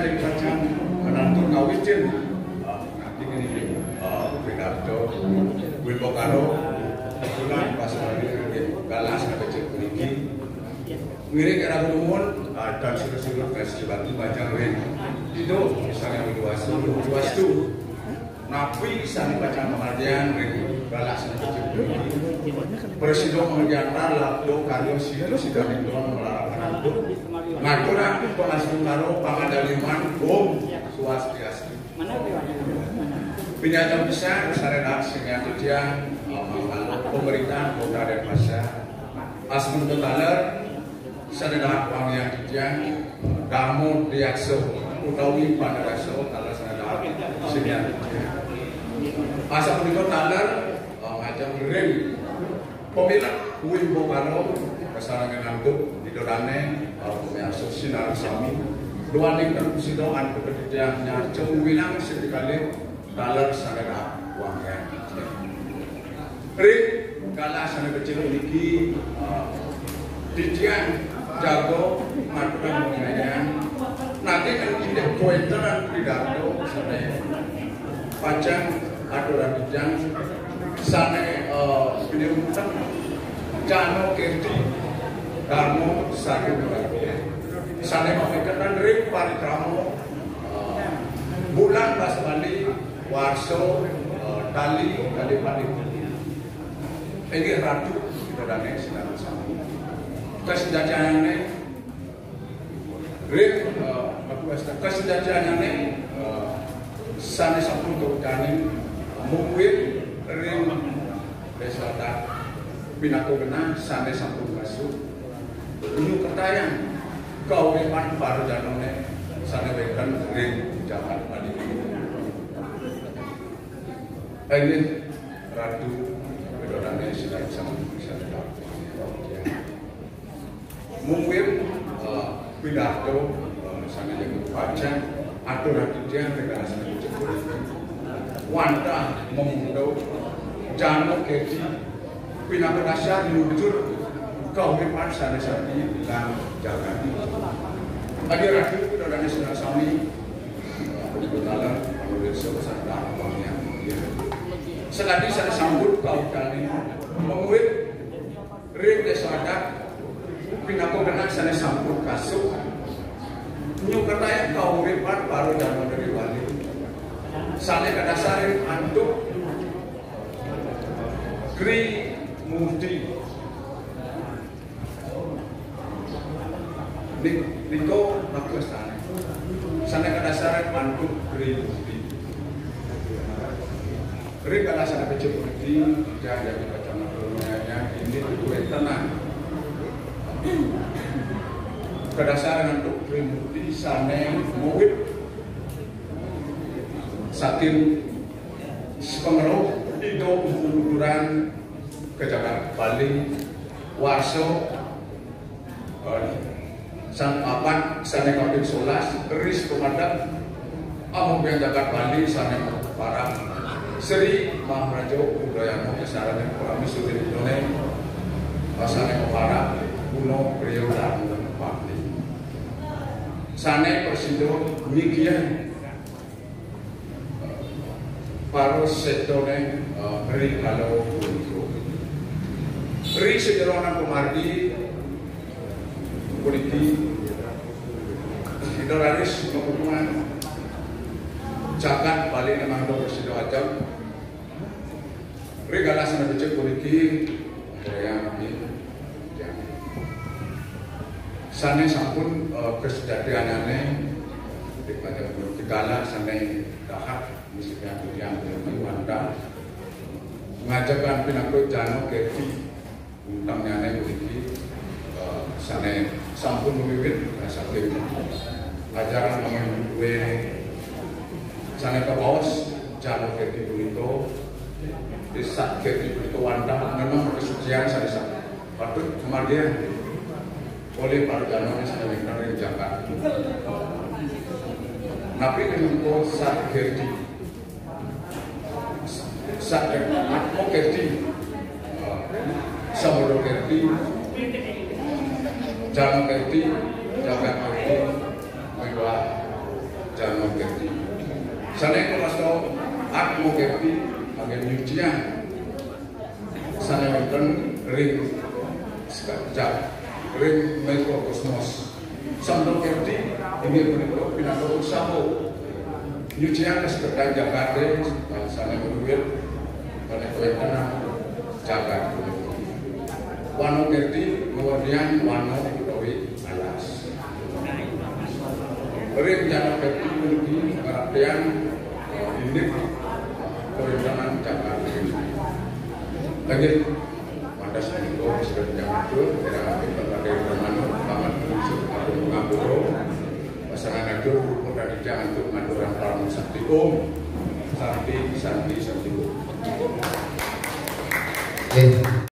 dari bacaan menantu kawitin nanti ini pidato Wilbo Karo bulan pas hari galas ada cek kuniki ngiring era umum dan siru-siru festival baca wen itu misalnya luas tuh napi sana baca pengajian galas ada cek kuniki presiden pengajian lapdo karyo situ sudah didorong melarang itu ngaturang pengasih karo pangandaliman swastiastu penyataan besar sarana sehingga tujuan pemerintah kota Denpasar asmun totaler sarana pang yang tujuan kamu diakso utawi pada raso kalau sarana sehingga asal menikah taler macam rem pemilik Wilbo Karo kesalahan ngantuk di dorane pemirsa sinar sami dua tingkat sidoan kepentingannya cemwilang sekali dalam sarana uangnya. Rik kalah sana kecil ini dijian jago matukan mengenai nanti kan tidak kuenteran pidato sana panjang aturan dijang sana video utang jano kenti kamu satu sana mengatakan rik parikramo bulan pas Bali warso tali padi ini ratu kita dane sedang sama kesejajahannya rik kesejajahannya sana sampun kehutanan mungkin ring desata pinako kena sana sampun masuk ini ketayang kau memang baru janone sana bekan ring jangan padi ini ratu kedorane sedang sama bisa mungkin pidato misalnya yang baca atau ratu dia negara sana dijemput wanda memundo jano kedi pinaka dasar luncur kau memang sana sapi dan jalan ada ratu kedorane sedang sami dalam menurut sebesar uangnya selagi saya sambut kau kali menguit ring desada pinako kena saya sambut kasuk nyukataya kau ripat baru jangan dari wali sana kadasarin antuk kri murti niko bagus sana kadasarin antuk kri murti ring kalau sana kecil seperti jangan jadi kacamata dunia ini itu tenang. Kedasaran untuk primuti sana murid saking pengeruh itu ukuran ke Jakarta Bali warso sang apat sana kapit solas keris pemadam amung yang Jakarta Bali sana para Sri Maharajo Udayana Kesaran yang kami sudah didoneng pasane para kuno beliau dan Pakti sana persido mikian paros setone beri kalau untuk beri sejeronan pemardi politik idealis kebutuhan cakat balik memang do persido ajam regala sana becek politik yang ini sana sampun kesejahteraan daripada segala sana dahak misalnya yang berwanda mengajarkan pinako jano kefi untangnya politik sana sampun memimpin satu ajaran mengenai sana ke bawah jano kefi itu desa kefi itu wanda memang kesucian saya sana patut kemudian oleh para jano yang saya dengar di Jakarta. Nabi untuk saat kefi mau kefi samudra kefi jano kefi jaga kefi megah Atmo Kepti agen nyucian sana wonten ring skajak ring mikrokosmos Sandro Kepti inggih punika pinangka usaha nyucian sekedar Jakarta sana berduit pada wonten jagat Wano Kepti kemudian Wano utawi alas ring Jano Kepti puniki perhatian ini kewenangan Jakarta lagi pada saat itu sudah Jakarta tidak berbagai permainan paman musuh atau mengaburo pasangan itu udah dijangan untuk manduran palang sakti om santi.